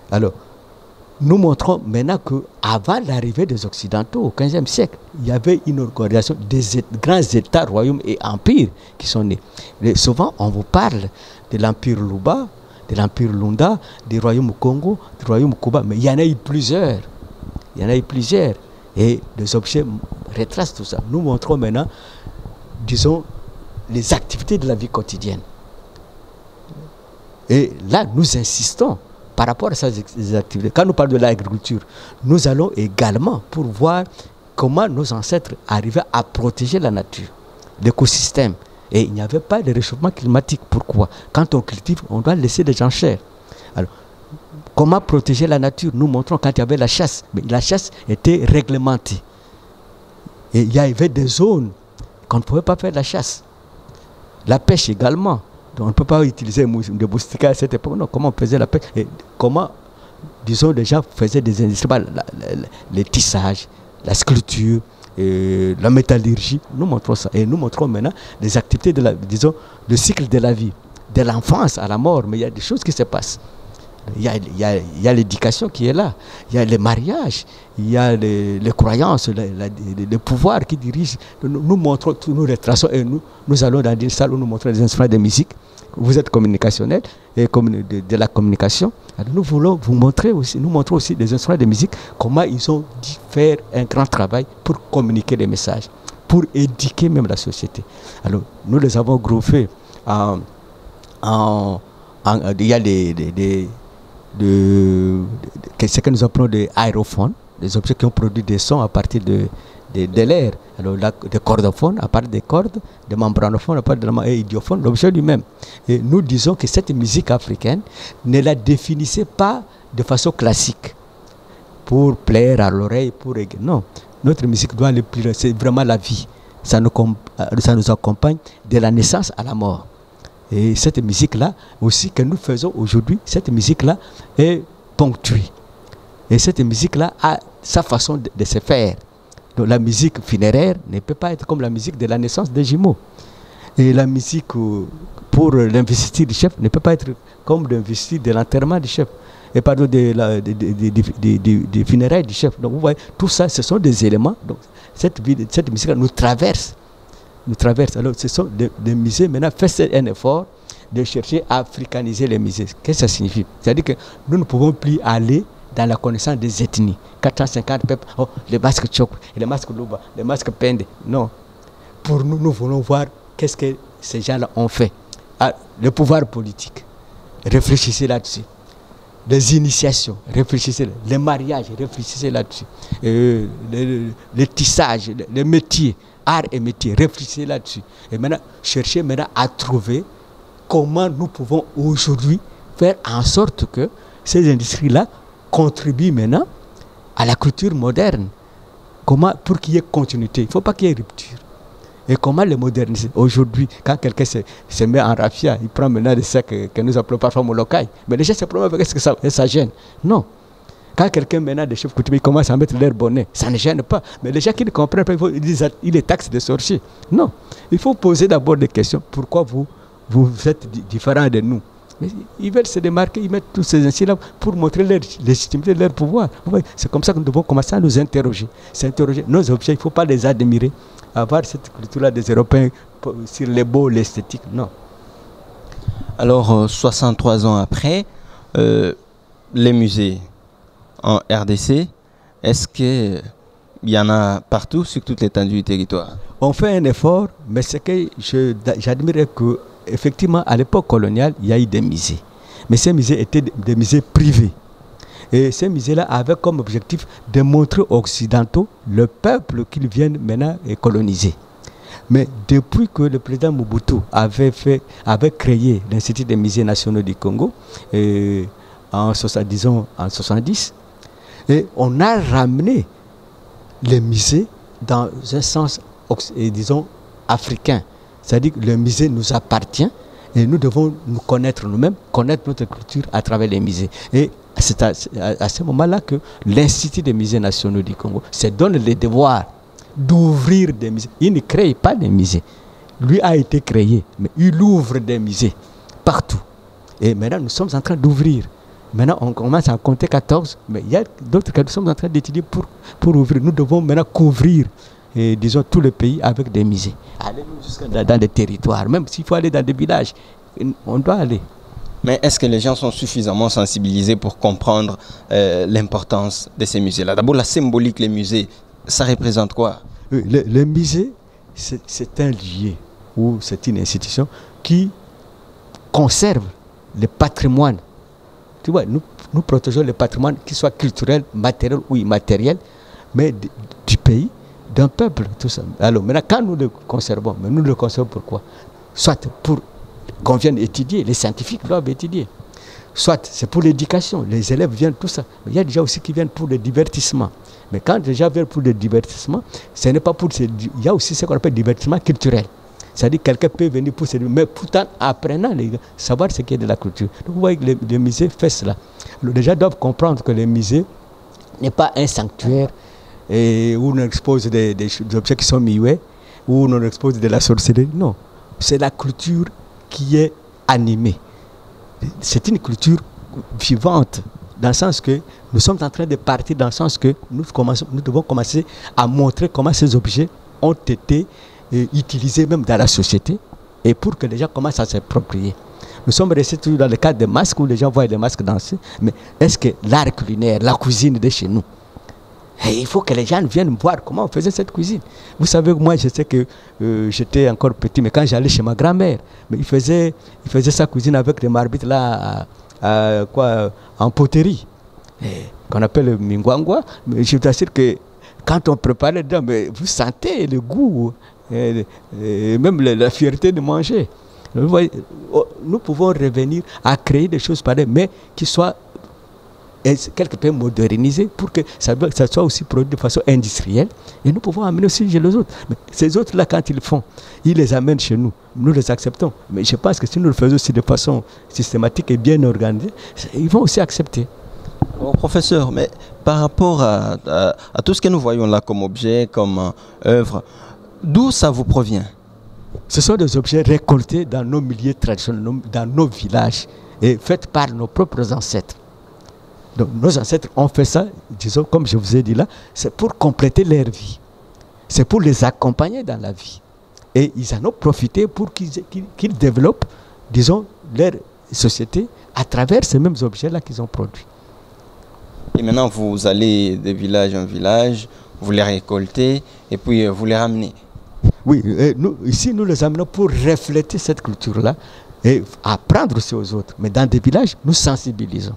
Alors, nous montrons maintenant qu'avant l'arrivée des Occidentaux au 15e siècle, il y avait une organisation des grands États, royaumes et empires qui sont nés. Et souvent, on vous parle de l'Empire Luba, de l'Empire Lunda, du Royaume Congo, du Royaume Kuba, mais il y en a eu plusieurs. Il y en a eu plusieurs. Et les objets retracent tout ça. Nous montrons maintenant, disons, les activités de la vie quotidienne. Et là, nous insistons par rapport à ces activités. Quand nous parlons de l'agriculture, nous allons également pour voir comment nos ancêtres arrivaient à protéger la nature, l'écosystème. Et il n'y avait pas de réchauffement climatique. Pourquoi? Quand on cultive, on doit laisser des enchères. Alors, comment protéger la nature? Nous montrons quand il y avait la chasse. Mais la chasse était réglementée. Et il y avait des zones qu'on ne pouvait pas faire la chasse. La pêche également. Donc on ne peut pas utiliser des moustiquaires à cette époque. Non, comment on faisait la pêche? Et comment, disons, les gens faisaient des industries, les tissages, la sculpture, la métallurgie. Nous montrons ça. Et nous montrons maintenant les activités de disons, le cycle de la vie, de l'enfance à la mort. Mais il y a des choses qui se passent. Il y a l'éducation qui est là. Il y a les mariages. Il y a les croyances, le pouvoir qui dirige. Nous montrons, nous retraçons et nous allons dans une salle où nous montrons des instruments de musique. Vous êtes communicationnel et de la communication. Alors nous voulons vous montrer aussi, nous montrons aussi des instruments de musique, comment ils ont dû faire un grand travail pour communiquer les messages, pour éduquer même la société. Alors nous les avons groupés il y a ce que nous appelons des aérophones, des objets qui ont produit des sons à partir de l'air. Alors, des cordophones à partir des cordes, des membranophones à partir de idiophones, l'objet lui-même. Et nous disons que cette musique africaine ne la définissait pas de façon classique, pour plaire à l'oreille, non. Notre musique doit aller plus loin, c'est vraiment la vie. Ça nous accompagne de la naissance à la mort. Et cette musique-là aussi que nous faisons aujourd'hui, cette musique-là est ponctuée. Et cette musique-là a sa façon de se faire. Donc la musique funéraire ne peut pas être comme la musique de la naissance des jumeaux. Et la musique pour l'investiture du chef ne peut pas être comme l'investiture de l'enterrement du chef. Et pardon, des funérailles du chef. Donc vous voyez, tout ça, ce sont des éléments. Donc cette musique-là nous traverse. Alors ce sont des musées. Maintenant, faites un effort de chercher à africaniser les musées. Qu'est-ce que ça signifie? C'est-à-dire que nous ne pouvons plus aller dans la connaissance des ethnies. 450 peuples, oh, les masques Tchok, les masques Luba, les masques Pende. Non. Pour nous, nous voulons voir qu'est-ce que ces gens-là ont fait. Ah, le pouvoir politique, réfléchissez là-dessus. Les initiations, réfléchissez. Les mariages, réfléchissez là-dessus. Les tissages, les métiers, arts et métiers, réfléchissez là-dessus. Et maintenant, cherchez maintenant à trouver comment nous pouvons aujourd'hui faire en sorte que ces industries-là contribuent maintenant à la culture moderne. Comment, pour qu'il y ait continuité, il ne faut pas qu'il y ait rupture. Et comment les moderniser? Aujourd'hui, quand quelqu'un se met en raffia, il prend maintenant des sacs que nous appelons parfois molokai. Mais les gens se prennent avec ce que ça gêne. Non. Quand quelqu'un maintenant des chefs coutumiers commence à mettre leur bonnet, ça ne gêne pas. Mais les gens qui ne comprennent pas, ils disent il est taxe de sorcier. Non. Il faut poser d'abord des questions. Pourquoi vous êtes différents de nous? Mais ils veulent se démarquer, ils mettent tous ces ainsi-là pour montrer leur légitimité, leur pouvoir. C'est comme ça que nous devons commencer à nous interroger. S'interroger. Nos objets, il ne faut pas les admirer. Avoir cette culture-là des Européens sur les beaux, l'esthétique, non. Alors, 63 ans après, les musées en RDC, est-ce qu'il y en a partout sur toute l'étendue du territoire? On fait un effort, mais ce que j'admire que effectivement, à l'époque coloniale, il y a eu des musées. Mais ces musées étaient des musées privés. Et ces musées-là avaient comme objectif de montrer aux Occidentaux le peuple qu'ils viennent maintenant coloniser. Mais depuis que le président Mobutu avait créé l'Institut des musées nationaux du Congo, en 70, et on a ramené les musées dans un sens, disons, africain. C'est-à-dire que le musée nous appartient et nous devons nous connaître nous-mêmes, connaître notre culture à travers les musées. Et c'est à ce moment-là que l'Institut des musées nationaux du Congo se donne le devoir d'ouvrir des musées. Il ne crée pas des musées. Lui a été créé, mais il ouvre des musées partout. Et maintenant, nous sommes en train d'ouvrir. Maintenant, on commence à compter 14, mais il y a d'autres que nous sommes en train d'étudier pour ouvrir. Nous devons maintenant couvrir disons, tout le pays avec des musées. Aller jusqu'à dans des territoires, même s'il faut aller dans des villages, on doit aller. Mais est-ce que les gens sont suffisamment sensibilisés pour comprendre l'importance de ces musées-là? D'abord, la symbolique, les musées, ça représente quoi? Le musée, c'est un lieu ou c'est une institution qui conserve le patrimoine. Tu vois, nous protégeons le patrimoine, qu'il soit culturel, matériel ou immatériel, mais du pays, d'un peuple, tout ça. Alors maintenant, quand nous le conservons, mais nous le conservons pourquoi? Soit pour qu'on vienne étudier, les scientifiques doivent étudier. Soit c'est pour l'éducation, les élèves viennent, tout ça. Mais il y a des gens aussi qui viennent pour le divertissement. Mais quand les gens viennent pour le divertississement, ce n'est pas pour... Il y a aussi ce qu'on appelle divertissement culturel. C'est-à-dire que quelqu'un peut venir pour mais pourtant apprenant les gars, savoir ce qu'est de la culture. Donc vous voyez que les musées font cela. Alors, les gens doivent comprendre que les musées n'est pas un sanctuaire où on expose des objets qui sont muets, où on expose de la sorcellerie. Non, c'est la culture qui est animée. C'est une culture vivante, dans le sens que nous sommes en train de partir, dans le sens que nous devons commencer à montrer comment ces objets ont été utilisés même dans la société, et pour que les gens commencent à s'approprier. Nous sommes restés toujours dans le cadre des masques, où les gens voient les masques danser, mais est-ce que l'art culinaire, la cuisine de chez nous, et il faut que les gens viennent voir comment on faisait cette cuisine. Vous savez, moi, je sais que j'étais encore petit, mais quand j'allais chez ma grand-mère, il faisait sa cuisine avec des marmites là, en poterie, qu'on appelle mingwangwa. Mais je vous assure que quand on préparait dedans, mais vous sentez le goût, et même la fierté de manger. Vous voyez, nous pouvons revenir à créer des choses pareilles, mais qui soient et quelque peu modernisé pour que ça soit aussi produit de façon industrielle et nous pouvons amener aussi chez les autres. Mais ces autres-là, quand ils font, ils les amènent chez nous, nous les acceptons. Mais je pense que si nous le faisons aussi de façon systématique et bien organisée, ils vont aussi accepter. Bon, professeur, mais par rapport à tout ce que nous voyons là comme objet, comme œuvre, d'où ça vous provient? Ce sont des objets récoltés dans nos milieux traditionnels, dans nos villages et faits par nos propres ancêtres. Donc nos ancêtres ont fait ça, disons, comme je vous ai dit là, c'est pour compléter leur vie. C'est pour les accompagner dans la vie. Et ils en ont profité pour qu'ils développent, disons, leur société à travers ces mêmes objets-là qu'ils ont produits. Et maintenant, vous allez de village en village, vous les récoltez et puis vous les ramenez. Oui, ici nous les amenons pour refléter cette culture-là et apprendre aussi aux autres. Mais dans des villages, nous sensibilisons.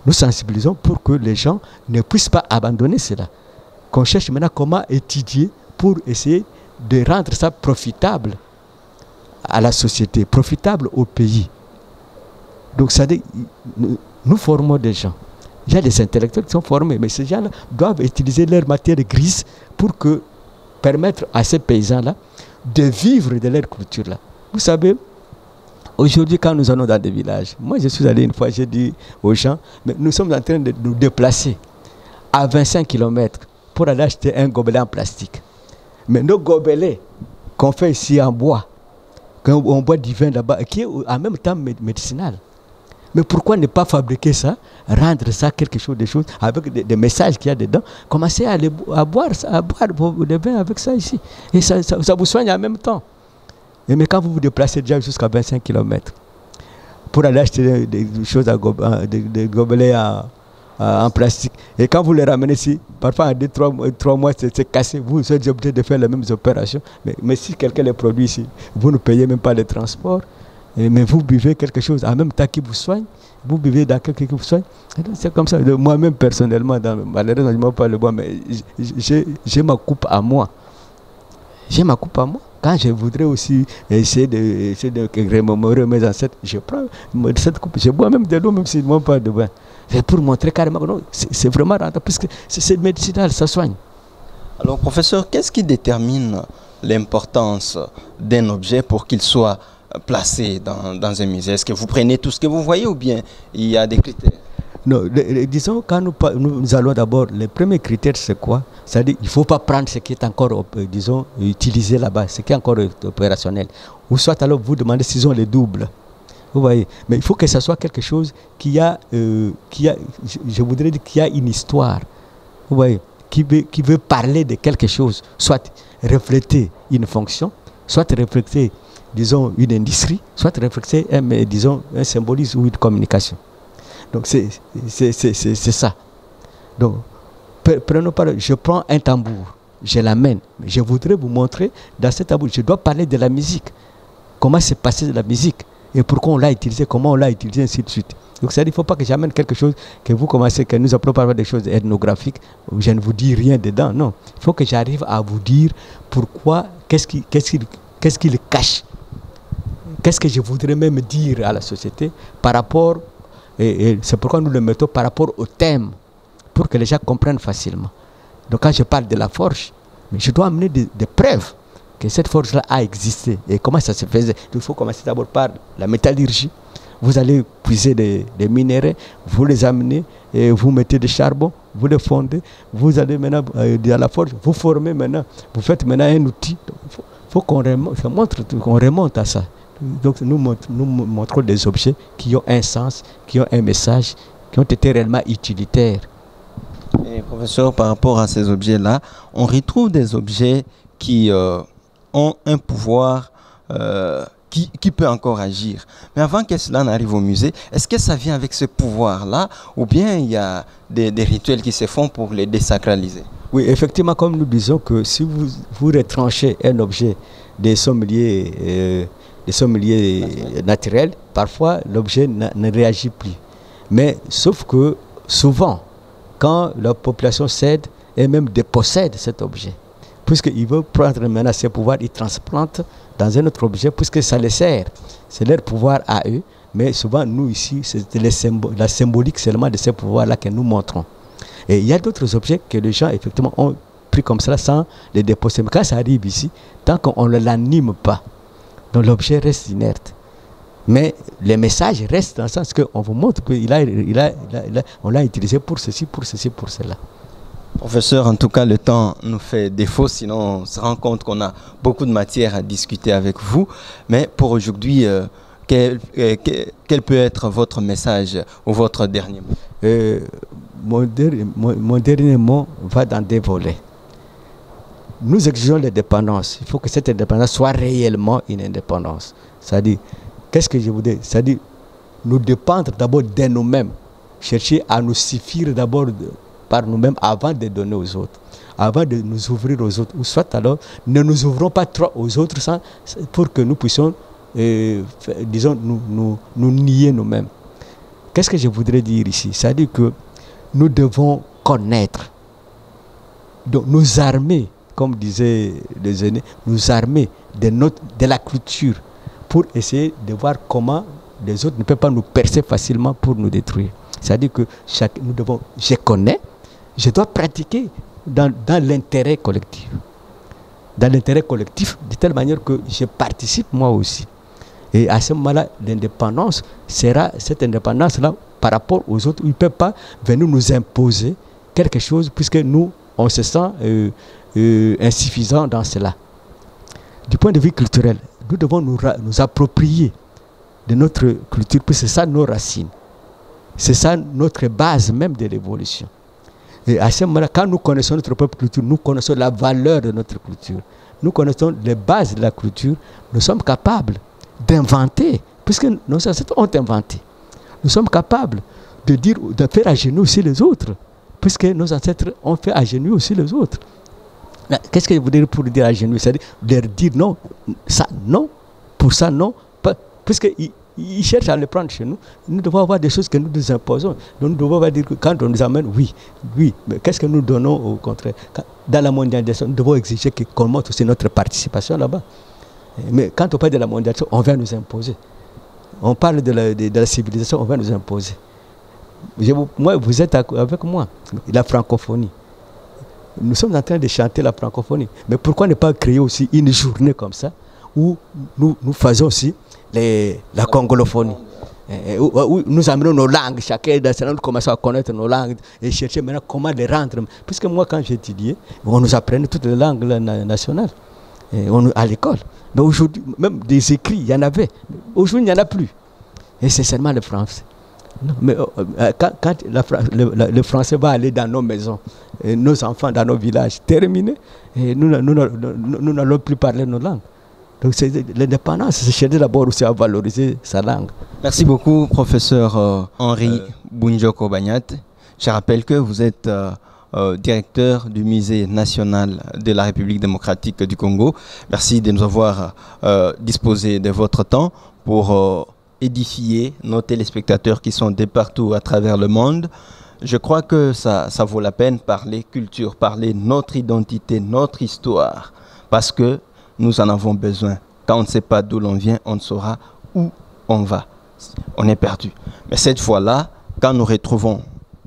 Nous sensibilisons pour que les gens ne puissent pas abandonner cela. Qu'on cherche maintenant comment étudier pour essayer de rendre ça profitable à la société, profitable au pays. Donc ça dit, nous formons des gens. Il y a des intellectuels qui sont formés, mais ces gens-là doivent utiliser leur matière grise pour permettre à ces paysans-là de vivre de leur culture-là. Vous savez, aujourd'hui, quand nous allons dans des villages, moi je suis allé une fois, j'ai dit aux gens, mais nous sommes en train de nous déplacer à 25 km pour aller acheter un gobelet en plastique. Mais nos gobelets qu'on fait ici en bois, qu'on boit du vin là-bas, qui est en même temps médicinal. Mais pourquoi ne pas fabriquer ça, rendre ça quelque chose de choses avec des messages qu'il y a dedans, commencer à boire le vin avec ça ici. Et ça vous soigne en même temps. Mais quand vous vous déplacez déjà jusqu'à 25 km pour aller acheter des choses, des gobelets en plastique, et quand vous les ramenez ici, parfois en 2-3 mois, c'est cassé, vous êtes obligé de faire les mêmes opérations. Mais si quelqu'un les produit ici, vous ne payez même pas le transport. Mais vous buvez quelque chose en même temps qui vous soigne, vous buvez dans quelque chose qui vous soigne. C'est comme ça. Moi-même, personnellement, malheureusement, je ne bois pas le bois, mais j'ai ma coupe à moi. J'ai ma coupe à moi. Quand je voudrais aussi essayer de remémorer mes ancêtres, je prends cette coupe. Je bois même de l'eau, même si je ne bois pas de vin. C'est pour montrer carrément que non, c'est vraiment rentable, parce que c'est médicinal, ça soigne. Alors, professeur, qu'est-ce qui détermine l'importance d'un objet pour qu'il soit placé dans un musée? Est-ce que vous prenez tout ce que vous voyez ou bien il y a des critères? Non, disons, quand nous allons d'abord, le premier critère, c'est quoi? C'est-à-dire qu'il ne faut pas prendre ce qui est encore, disons, utilisé là-bas, ce qui est encore opérationnel. Ou soit alors vous demandez s'ils ont les doubles. Vous voyez? Mais il faut que ce soit quelque chose qui a je voudrais dire qu'il y a une histoire. Vous voyez? Qui veut parler de quelque chose, soit refléter une fonction, soit refléter, disons, une industrie, soit refléter, disons, un symbolisme ou une communication. Donc c'est ça. Donc, prenons par exemple, je prends un tambour, je l'amène, mais je voudrais vous montrer dans cet tambour, je dois parler de la musique, comment s'est passé de la musique, et pourquoi on l'a utilisé, comment on l'a utilisé, ainsi de suite. Donc ça, il ne faut pas que j'amène quelque chose, que vous commencez, que nous appelons par des choses ethnographiques, où je ne vous dis rien dedans, non. Il faut que j'arrive à vous dire pourquoi, qu'est-ce qu'il cache. Qu'est-ce que je voudrais même dire à la société par rapport, et c'est pourquoi nous le mettons par rapport au thème, pour que les gens comprennent facilement. Donc quand je parle de la forge, mais je dois amener des preuves que cette forge-là a existé et comment ça se faisait. Il faut commencer d'abord par la métallurgie. Vous allez puiser des minéraux, vous les amenez, et vous mettez du charbon, vous les fondez, vous allez maintenant dans la forge, vous formez maintenant, vous faites maintenant un outil. Il faut qu'on remonte à ça. Donc nous montrons des objets qui ont un sens, qui ont un message, qui ont été réellement utilitaires. Et professeur, par rapport à ces objets-là, on retrouve des objets qui ont un pouvoir qui peut encore agir. Mais avant que cela n'arrive au musée, est-ce que ça vient avec ce pouvoir-là ou bien il y a des rituels qui se font pour les désacraliser? Oui, effectivement, comme nous disons que si vous retranchez un objet des sommeliers naturels, parfois l'objet ne réagit plus. Mais sauf que souvent, quand la population cède et même dépossède cet objet, puisqu'ils veulent prendre maintenant ses pouvoirs, ils transplantent dans un autre objet, puisque ça les sert. C'est leur pouvoir à eux, Mais souvent, nous ici, c'est la symbolique seulement de ces pouvoirs-là que nous montrons. Et il y a d'autres objets que les gens, effectivement, ont pris comme cela sans les déposer. Mais quand ça arrive ici, tant qu'on ne l'anime pas, donc l'objet reste inerte. Mais les messages restent dans le sens qu'on vous montre qu'on l'a utilisé pour ceci, pour ceci, pour cela. Professeur, en tout cas, le temps nous fait défaut, sinon on se rend compte qu'on a beaucoup de matière à discuter avec vous. Mais pour aujourd'hui, quel peut être votre message ou votre dernier mot? Mon dernier mot va dans des volets. Nous exigeons l'indépendance. Il faut que cette indépendance soit réellement une indépendance. C'est-à-dire, qu'est-ce que je vous dis? C'est-à-dire, nous dépendre d'abord de nous-mêmes. Chercher à nous suffire d'abord par nous-mêmes avant de donner aux autres. Avant de nous ouvrir aux autres. Ou soit alors, ne nous ouvrons pas trop aux autres pour que nous puissions, disons, nous nier nous-mêmes. Qu'est-ce que je voudrais dire ici? C'est-à-dire que nous devons connaître, donc nous armer, comme disaient les aînés, nous armer de la culture pour essayer de voir comment les autres ne peuvent pas nous percer facilement pour nous détruire. C'est-à-dire que nous devons, je connais, je dois pratiquer dans l'intérêt collectif. Dans l'intérêt collectif, de telle manière que je participe moi aussi. Et à ce moment-là, l'indépendance sera cette indépendance-là par rapport aux autres. Ils ne peuvent pas venir nous imposer quelque chose puisque nous, on se sent insuffisant dans cela. Du point de vue culturel, nous devons nous approprier de notre culture, puisque c'est ça nos racines. C'est ça notre base même de l'évolution. Et à ce moment-là, quand nous connaissons notre propre culture, nous connaissons la valeur de notre culture. Nous connaissons les bases de la culture. Nous sommes capables d'inventer, puisque nos ancêtres ont inventé. Nous sommes capables de faire à genoux aussi les autres, puisque nos ancêtres ont fait à genoux aussi les autres. Qu'est-ce que je veux dire pour dire à genoux? C'est-à-dire leur dire non, ça non, pour ça non, puisqu'ils cherchent à le prendre chez nous. Nous devons avoir des choses que nous nous imposons. Donc nous devons avoir dire que quand on nous amène, oui, mais qu'est-ce que nous donnons au contraire? Dans la mondialisation, nous devons exiger qu'on montre aussi notre participation là-bas. Mais quand on parle de la mondialisation, on vient nous imposer. On parle de la civilisation, on va nous imposer. Vous êtes avec moi, la francophonie. Nous sommes en train de chanter la francophonie. Mais pourquoi ne pas créer aussi une journée comme ça où nous faisons aussi la congolophonie, où nous amenons nos langues, chacun dans nous commençons à connaître nos langues et chercher maintenant comment les rendre. Puisque moi, quand j'étudiais, on nous apprenait toutes les langues nationales à l'école. Mais aujourd'hui, même des écrits, il y en avait. Aujourd'hui, il n'y en a plus. Et c'est seulement le français. Non, mais quand le français va aller dans nos maisons, nos enfants dans nos villages, terminé, et nous n'allons plus parler nos langues. Donc l'indépendance, c'est chercher d'abord aussi à valoriser sa langue. Merci beaucoup, professeur Henri Bunjoko Bagnat. Je rappelle que vous êtes directeur du Musée national de la République démocratique du Congo. Merci de nous avoir disposé de votre temps pour édifier nos téléspectateurs qui sont de partout à travers le monde. Je crois que ça vaut la peine parler culture, parler notre identité, notre histoire, parce que nous en avons besoin. Quand on ne sait pas d'où l'on vient, on ne saura où on va. On est perdu. Mais cette fois-là, quand nous retrouvons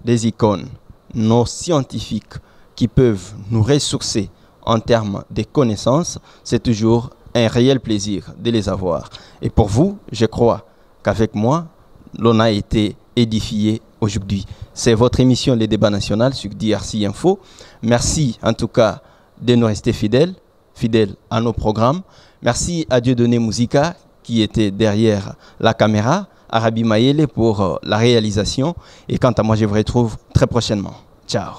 des icônes, nos scientifiques qui peuvent nous ressourcer en termes de connaissances, c'est toujours un réel plaisir de les avoir. Et pour vous, je crois qu'avec moi, l'on a été édifié aujourd'hui. C'est votre émission Les Débats Nationaux sur DRC Info. Merci en tout cas de nous rester fidèles à nos programmes. Merci à Dieudonné Mouzika qui était derrière la caméra, à Rabi Mayele pour la réalisation. Et quant à moi, je vous retrouve très prochainement. Ciao.